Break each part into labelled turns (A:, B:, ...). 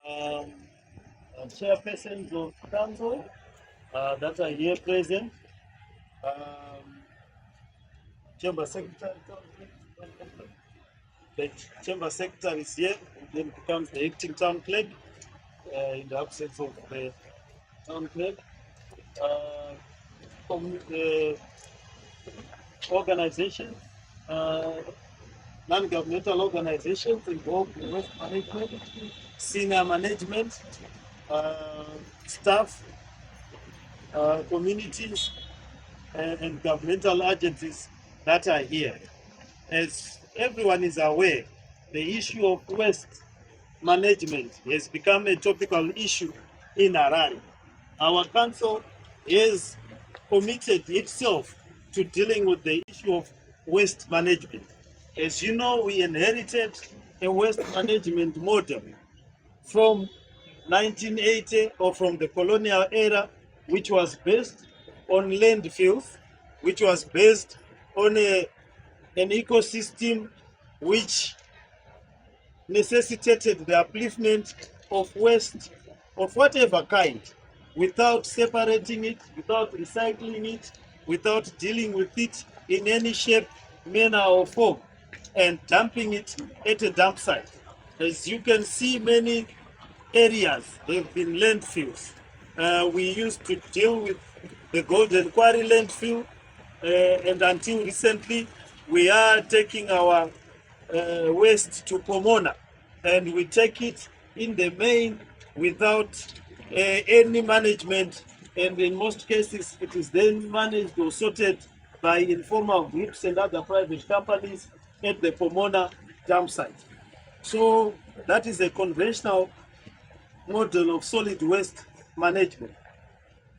A: um, chairpersons of council that are here present, chamber secretary, the chamber secretary is here, and then becomes the acting town clerk in the absence of the town clerk. Organizations, non-governmental organizations involved in waste management, senior management, staff, communities, and governmental agencies that are here. As everyone is aware, the issue of waste management has become a topical issue in Harare. Our council has committed itself to dealing with the issue of waste management. As you know, we inherited a waste management model from 1980 or from the colonial era, which was based on landfills, which was based on an ecosystem which necessitated the upliftment of waste of whatever kind, without separating it, without recycling it, without dealing with it in any shape, manner, or form, and dumping it at a dump site. As you can see, many areas have been landfills. We used to deal with the Golden Quarry landfill, and until recently, we are taking our waste to Pomona, and we take it in the main without any management, and in most cases it is then managed or sorted by informal groups and other private companies at the Pomona dump site. So that is a conventional model of solid waste management.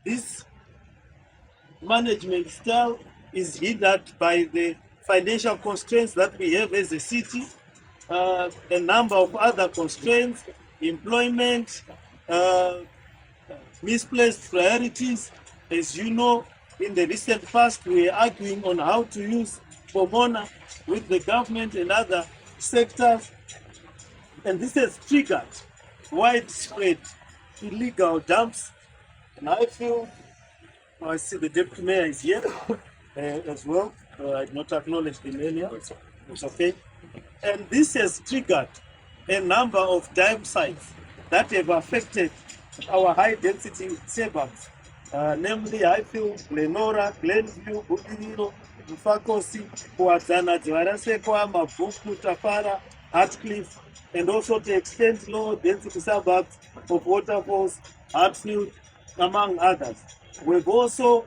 A: This management style is hindered by the financial constraints that we have as a city, a number of other constraints, employment, misplaced priorities. As you know, in the recent past, we are arguing on how to use Pomona with the government and other sectors, and this has triggered widespread illegal dumps. And I feel, I see the deputy mayor is here as well. I did not acknowledge him earlier. It's okay. And this has triggered a number of dump sites that have affected our high density suburbs, namely Highfield, Glenora, Glenview, Bukiriro, Mfakosi, Kuazana, Jwarasekwa, Mabuku, Tafara, Hartcliffe, and also to extend low density suburbs of Waterfalls, Hartfield, among others. We've also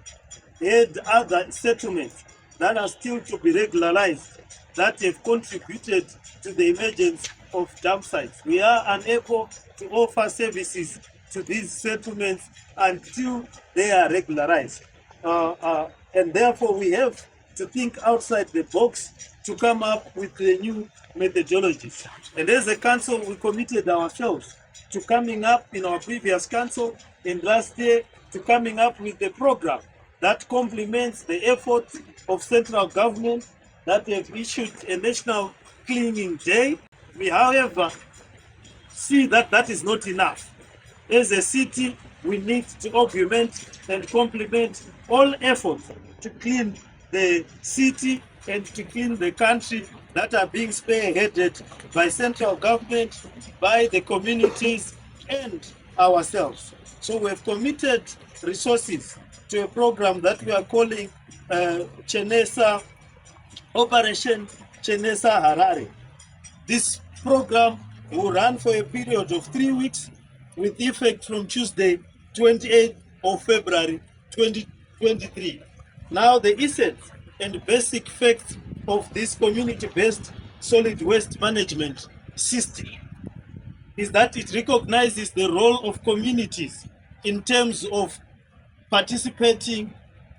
A: had other settlements that are still to be regularized that have contributed to the emergence of dump sites. We are unable to offer services to these settlements until they are regularized. And therefore we have to think outside the box to come up with the new methodologies. And as a council, we committed ourselves to coming up in our previous council in last year to coming up with a program that complements the efforts of central government that have issued a national cleaning day. We, however, see that that is not enough. As a city, we need to augment and complement all efforts to clean the city and to clean the country that are being spearheaded by central government, by the communities, and ourselves. So we've committed resources to a program that we are calling Chenesa, Operation Chenesa Harare. This program will run for a period of 3 weeks with effect from Tuesday, 28th of February 2023. Now, the essence and basic facts of this community-based solid waste management system is that it recognizes the role of communities in terms of participating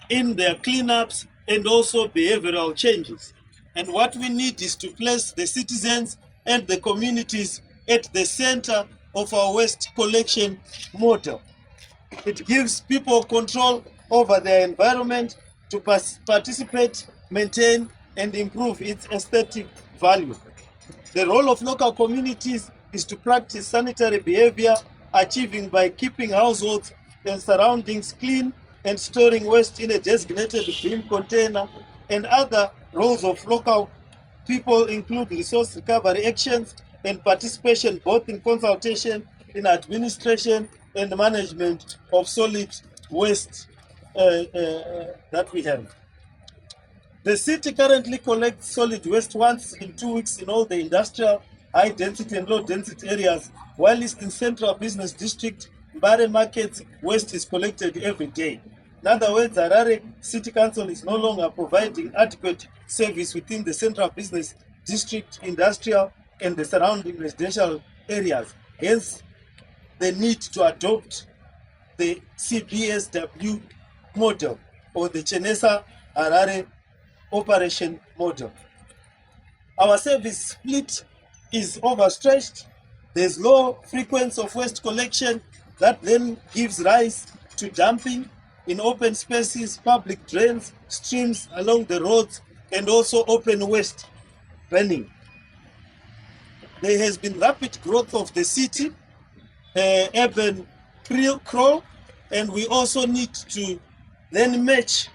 A: in their cleanups and also behavioral changes. And what we need is to place the citizens and the communities at the center of our waste collection model. It gives people control over their environment to participate, maintain, and improve its aesthetic value. The role of local communities is to practice sanitary behavior, achieving by keeping households and surroundings clean and storing waste in a designated bin container. And other roles of local people include resource recovery actions and participation both in consultation, in administration, and management of solid waste that we have. The city currently collects solid waste once in 2 weeks in all the industrial, high density and low density areas, while in central business district, Harare markets, waste is collected every day. In other words, Harare City Council is no longer providing adequate service within the central business district, industrial, and the surrounding residential areas. Hence, the need to adopt the CBSW model or the Chenesa Harare operation model. Our service split is overstretched. There's low frequency of waste collection that then gives rise to dumping in open spaces, public drains, streams along the roads, and also open waste burning. There has been rapid growth of the city, urban crawl, and we also need to then match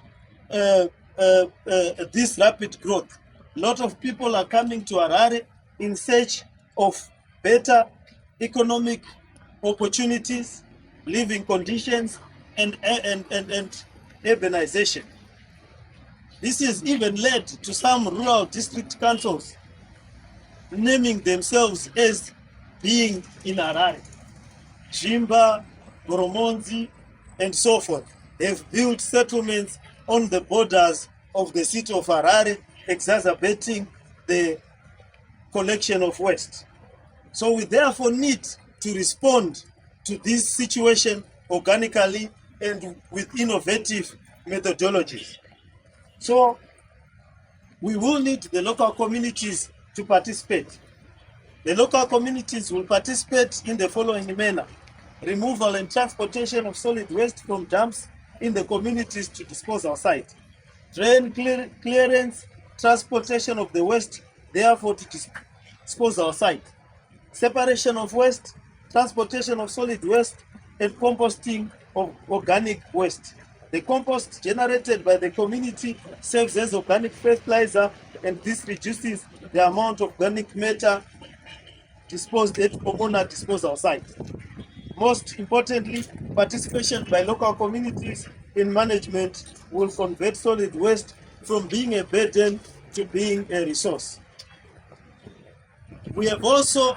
A: this rapid growth. A lot of people are coming to Harare in search of better economic opportunities, living conditions, and urbanization. This has even led to some rural district councils naming themselves as being in Harare. Jimba, Goromonzi, and so forth have built settlements on the borders of the city of Harare, exacerbating the collection of waste. So we therefore need to respond to this situation organically and with innovative methodologies. So we will need the local communities to participate. The local communities will participate in the following manner: removal and transportation of solid waste from dumps in the communities to disposal site, drain clearance, transportation of the waste therefore to disposal site, separation of waste, transportation of solid waste, and composting of organic waste. The compost generated by the community serves as organic fertilizer, and this reduces the amount of organic matter disposed at communal disposal site. Most importantly, participation by local communities in management will convert solid waste from being a burden to being a resource. We have also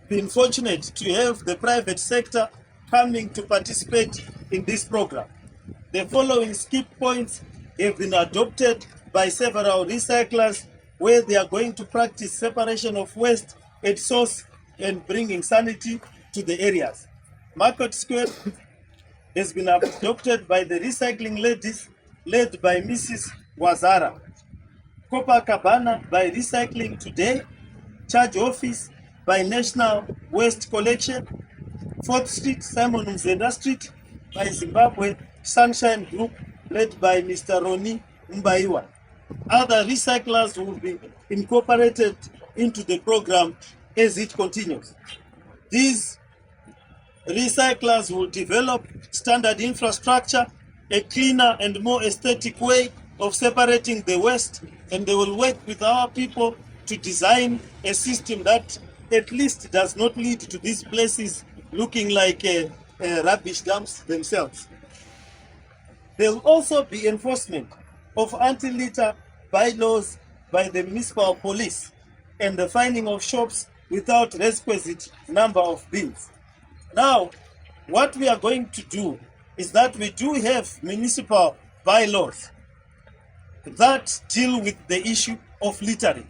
A: been fortunate to have the private sector coming to participate in this program. The following skip points have been adopted by several recyclers, where they are going to practice separation of waste at source and bringing sanity to the areas. Market Square has been adopted by the recycling ladies led by Mrs. Wazara. Copacabana by Recycling Today. Charge Office by National Waste Collection. 4th Street, Simon Mzenda Street by Zimbabwe Sunshine Group led by Mr. Roni Mbaiwa. Other recyclers will be incorporated into the program as it continues. These recyclers will develop standard infrastructure, a cleaner and more aesthetic way of separating the waste, and they will work with our people to design a system that at least does not lead to these places looking like rubbish dumps themselves. There will also be enforcement of anti-litter bylaws by the municipal police and the finding of shops without requisite number of bins. Now, what we are going to do is that we do have municipal bylaws that deal with the issue of littering.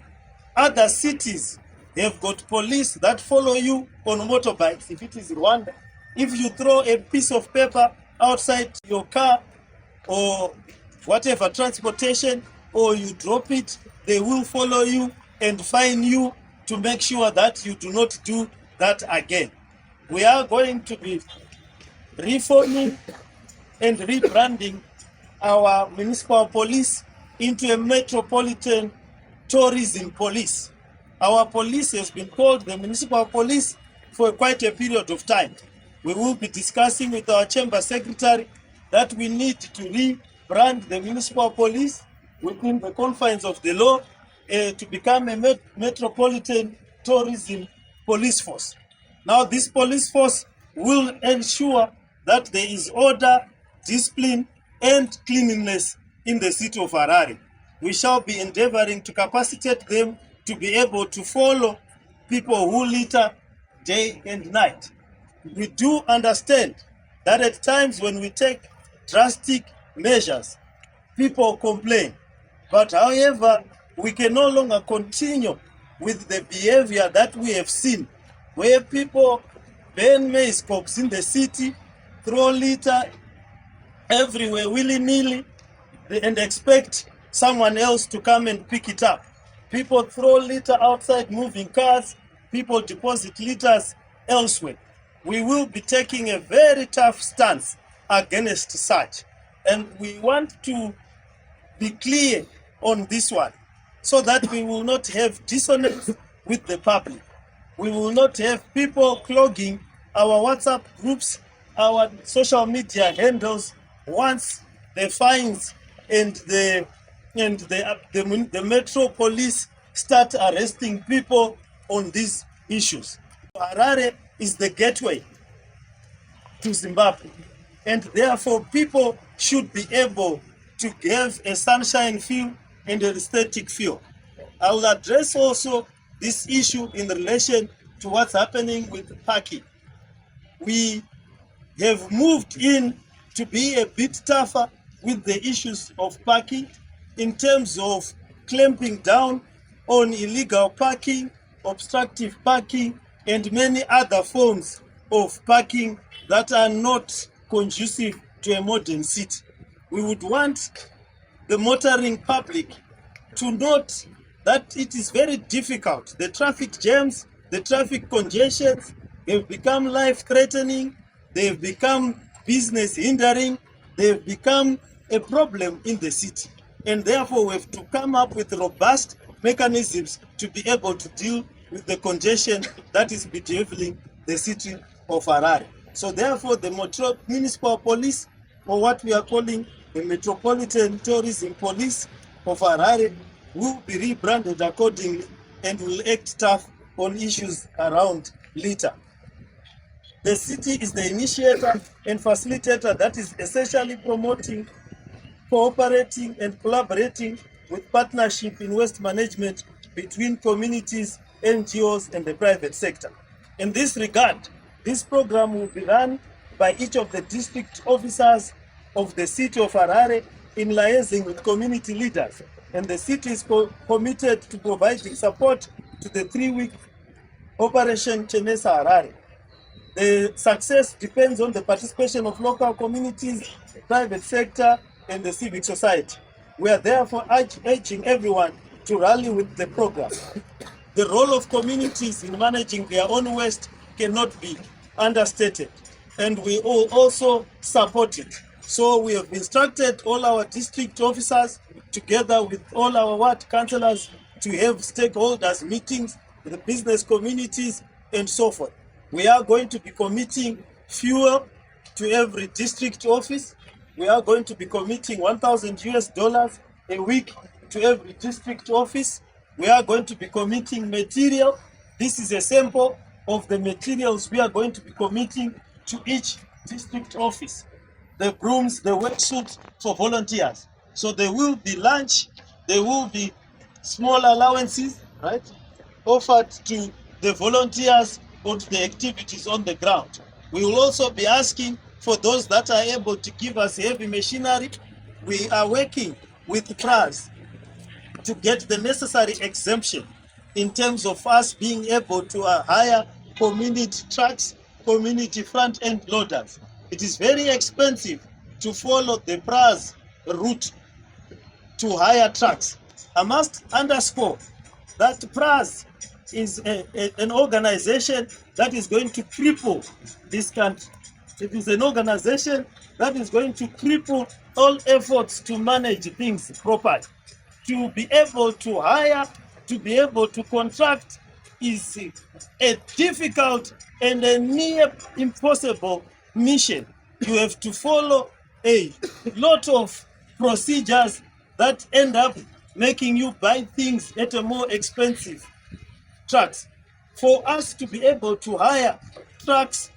A: Other cities have got police that follow you on motorbikes. If it is Rwanda, if you throw a piece of paper outside your car or whatever transportation, or you drop it, they will follow you and fine you to make sure that you do not do that again. We are going to be reforming and rebranding our municipal police into a metropolitan tourism police. Our police has been called the municipal police for quite a period of time. We will be discussing with our chamber secretary that we need to rebrand the municipal police within the confines of the law to become a metropolitan tourism police force. Now, this police force will ensure that there is order, discipline, and cleanliness in the city of Harare. We shall be endeavoring to capacitate them to be able to follow people who litter day and night. We do understand that at times when we take drastic measures, people complain. But however, we can no longer continue with the behavior that we have seen, where people burn maize cobs in the city, throw litter everywhere willy-nilly, and expect someone else to come and pick it up. People throw litter outside moving cars, people deposit litters elsewhere. We will be taking a very tough stance against such. And we want to be clear on this one so that we will not have dissonance with the public. We will not have people clogging our WhatsApp groups, our social media handles once the fines and the Metro Police start arresting people on these issues. Harare is the gateway to Zimbabwe, and therefore people should be able to have a sunshine feel and an aesthetic feel. I will address also this issue in relation to what's happening with parking. We have moved in to be a bit tougher with the issues of parking in terms of clamping down on illegal parking, obstructive parking, and many other forms of parking that are not conducive to a modern city. We would want the motoring public to note that it is very difficult. The traffic jams, the traffic congestions have become life-threatening, they've become business hindering, they've become a problem in the city. And therefore we have to come up with robust mechanisms to be able to deal with the congestion that is bedeviling the city of Harare. So therefore the municipal police, or what we are calling the Metropolitan Tourism Police of Harare, will be rebranded accordingly and will act tough on issues around litter. The city is the initiator and facilitator that is essentially promoting, cooperating and collaborating with partnership in waste management between communities, NGOs and the private sector. In this regard, this program will be run by each of the district officers of the city of Harare in liaising with community leaders. And the city is committed to providing support to the 3-week Operation Chenesa Harare. The success depends on the participation of local communities, private sector, and the civic society. We are therefore urging everyone to rally with the program. The role of communities in managing their own waste cannot be understated, and we all also support it. So we have instructed all our district officers, together with all our ward councillors, to have stakeholders meetings with the business communities and so forth. We are going to be committing fuel to every district office. We are going to be committing $1,000 a week to every district office. We are going to be committing material. This is a sample of the materials we are going to be committing to each district office. The brooms, the wetsuits for volunteers. So there will be lunch, there will be small allowances, right, offered to the volunteers on the activities on the ground. We will also be asking for those that are able to give us heavy machinery. We are working with CRAS to get the necessary exemption in terms of us being able to hire community trucks, community front-end loaders. It is very expensive to follow the PRAS route to hire trucks. I must underscore that PRAS is an organization that is going to cripple this country. It is an organization that is going to cripple all efforts to manage things properly. To be able to hire to be able to contract is a difficult and a near impossible mission. You have to follow a lot of procedures that end up making you buy things at a more expensive trucks. For us to be able to hire trucks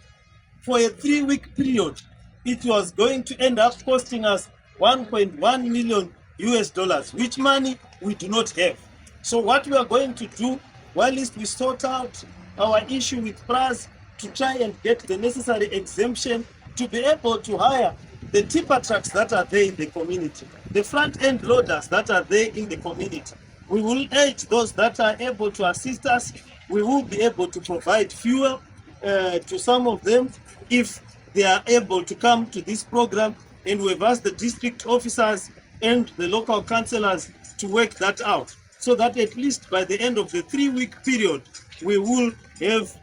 A: for a 3-week period, it was going to end up costing us 1.1 million US dollars, which money we do not have. So what we are going to do, while we sort out our issue with PRAS to try and get the necessary exemption to be able to hire the tipper trucks that are there in the community, the front end loaders that are there in the community. We will urge those that are able to assist us. We will be able to provide fuel to some of them if they are able to come to this program, and we've asked the district officers and the local councillors to work that out, so that at least by the end of the 3-week period, we will have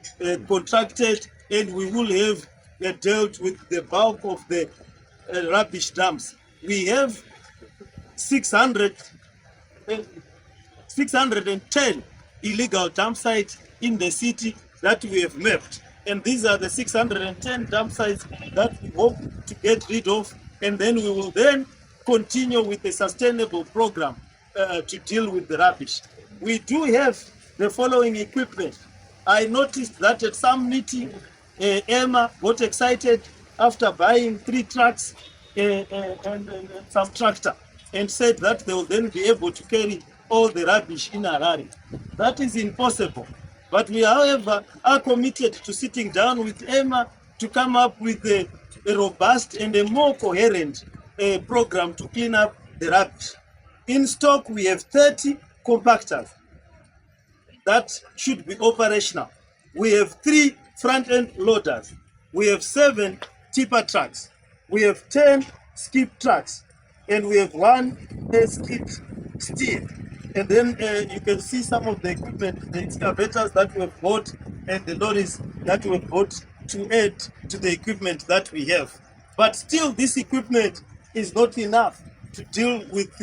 A: contracted and we will have dealt with the bulk of the rubbish dumps. We have 610 illegal dump sites in the city that we have mapped. And these are the 610 dump sites that we hope to get rid of. And then we will then continue with a sustainable program to deal with the rubbish. We do have the following equipment. I noticed that at some meeting, Emma got excited after buying 3 trucks and some tractor, and said that they will then be able to carry all the rubbish in Harare. That is impossible. But we, however, are committed to sitting down with Emma to come up with a robust and a more coherent program to clean up the rubbish. In stock, we have 30 compactors that should be operational. We have 3 front-end loaders. We have 7 tipper trucks. We have 10 skip trucks. And we have 1 skip steer. And then you can see some of the equipment, the excavators that we have bought and the lorries that we have bought to add to the equipment that we have. But still, this equipment is not enough to deal with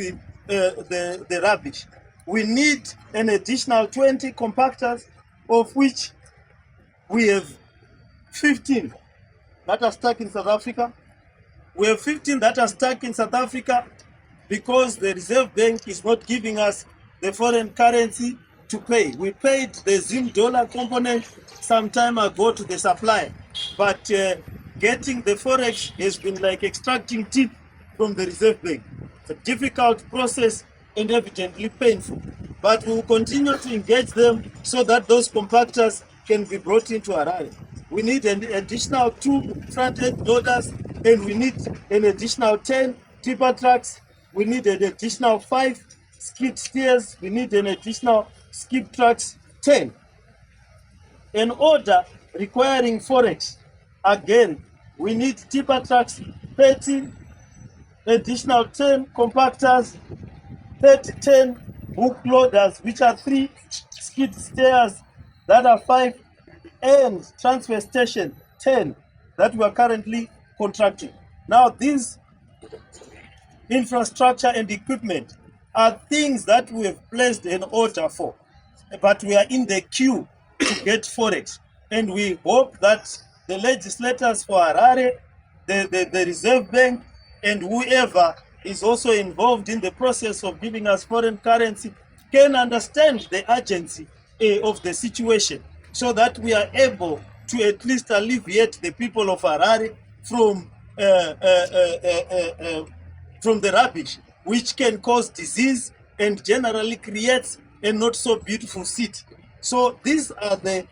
A: the rubbish. We need an additional 20 compactors, of which we have 15 that are stuck in South Africa. We have 15 that are stuck in South Africa because the Reserve Bank is not giving us the foreign currency to pay. We paid the Zim dollar component some time ago to the supplier, but getting the forex has been like extracting teeth from the Reserve Bank. It's a difficult process and evidently painful, but we will continue to engage them so that those compactors can be brought into Harare. We need an additional 2 front-end loaders, and we need an additional 10 tipper trucks. We need an additional 5 skid steers. We need an additional skip trucks 10. An order requiring forex, again, we need tipper trucks 30, additional 10 compactors, 10 hook loaders, which are 3 skid steers that are 5, and transfer station 10 that we are currently contracting. Now, these infrastructure and equipment are things that we have placed an order for, but we are in the queue to get forex, and we hope that the legislators for Harare, the Reserve Bank, and whoever is also involved in the process of giving us foreign currency can understand the urgency of the situation, so that we are able to at least alleviate the people of Harare from the rubbish, which can cause disease and generally creates a not so beautiful city. So these are the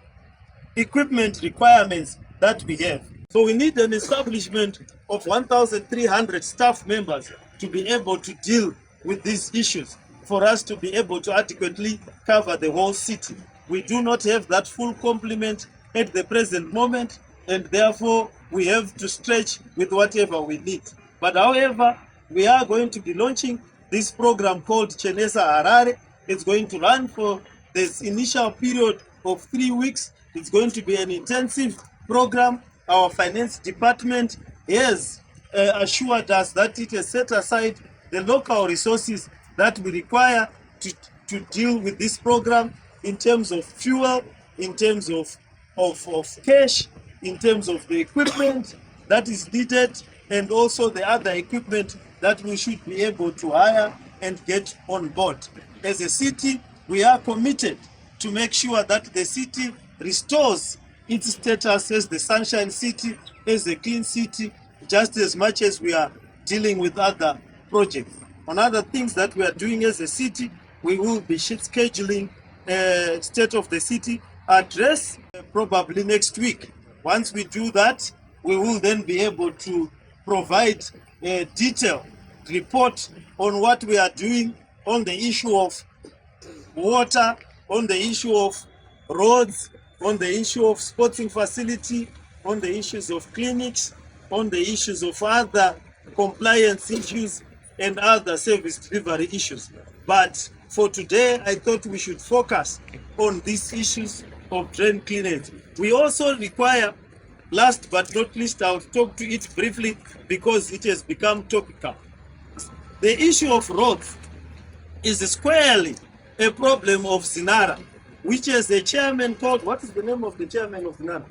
A: equipment requirements that we have. So we need an establishment of 1,300 staff members to be able to deal with these issues, for us to be able to adequately cover the whole city. We do not have that full complement at the present moment, and therefore we have to stretch with whatever we need. But however, we are going to be launching this program called Chenesa Harare. It's going to run for this initial period of 3 weeks. It's going to be an intensive program. Our finance department has assured us that it has set aside the local resources that we require to deal with this program in terms of fuel, in terms of cash, in terms of the equipment that is needed, and also the other equipment that we should be able to hire and get on board. As a city, we are committed to make sure that the city restores its status as the sunshine city, as a clean city, just as much as we are dealing with other projects. On other things that we are doing as a city, we will be scheduling state of the city address probably next week. Once we do that, we will then be able to provide a detailed report on what we are doing on the issue of water, on the issue of roads, on the issue of sporting facility, on the issues of clinics, on the issues of other compliance issues and other service delivery issues. But for today, I thought we should focus on these issues of drain cleanage. We also require, last but not least, I'll talk to it briefly because it has become topical. The issue of roads is squarely a problem of Zinara, which has a chairman called, what is the name of the chairman of Zinara?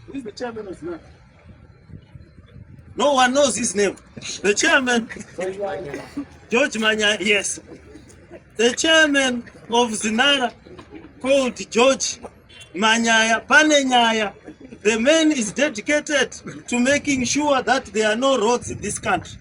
A: Who is the chairman of Zinara? No one knows his name. The chairman, George Manya, yes. The chairman of Zinara, called George Manyaya, Panenyaya. The man is dedicated to making sure that there are no roads in this country.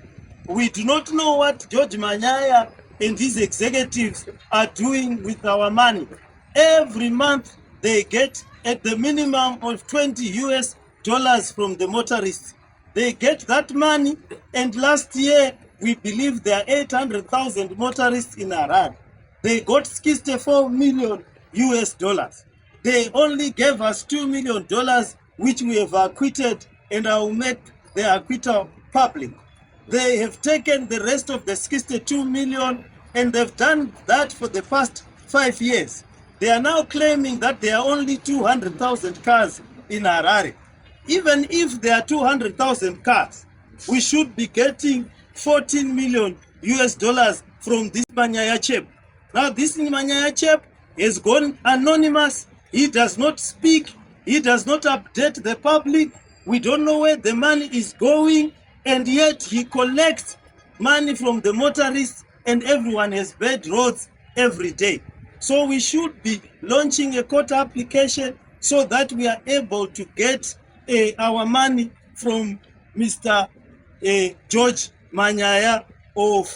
A: We do not know what George Manyaya and his executives are doing with our money. Every month they get at the minimum of $20 from the motorists. They get that money, and last year we believe there are 800,000 motorists in Harare. They got $64 million. They only gave us $2 million, which we have acquitted, and I will make the acquittal public. They have taken the rest of the 62 million, and they've done that for the past 5 years. They are now claiming that there are only 200,000 cars in Harare. Even if there are 200,000 cars, we should be getting $14 million from this Manyaya chap. Now this Manyaya chap has gone anonymous. He does not speak. He does not update the public. We don't know where the money is going, and yet he collects money from the motorists, and everyone has bad roads every day. So we should be launching a court application so that we are able to get our money from Mr. George Manyaya of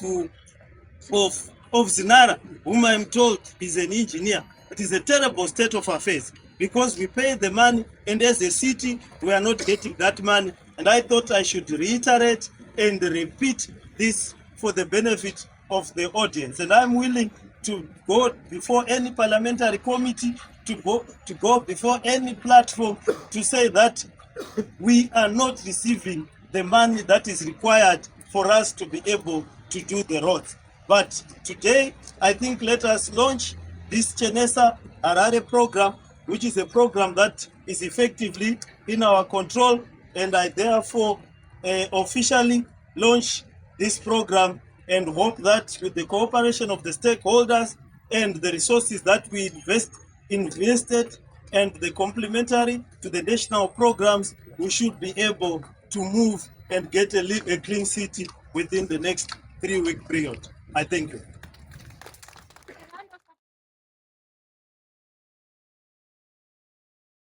A: Zinara, whom I'm told is an engineer. It is a terrible state of affairs because we pay the money, and as a city, we are not getting that money. And I thought I should reiterate and repeat this for the benefit of the audience. And I'm willing to go before any parliamentary committee, to go before any platform to say that we are not receiving the money that is required for us to be able to do the roads. But today, I think let us launch this Chenesa Harare program, which is a program that is effectively in our control, and I therefore officially launch this program and hope that with the cooperation of the stakeholders and the resources that we invested and the complementary to the national programs, we should be able to move and get a clean city within the next 3-week period. I thank you.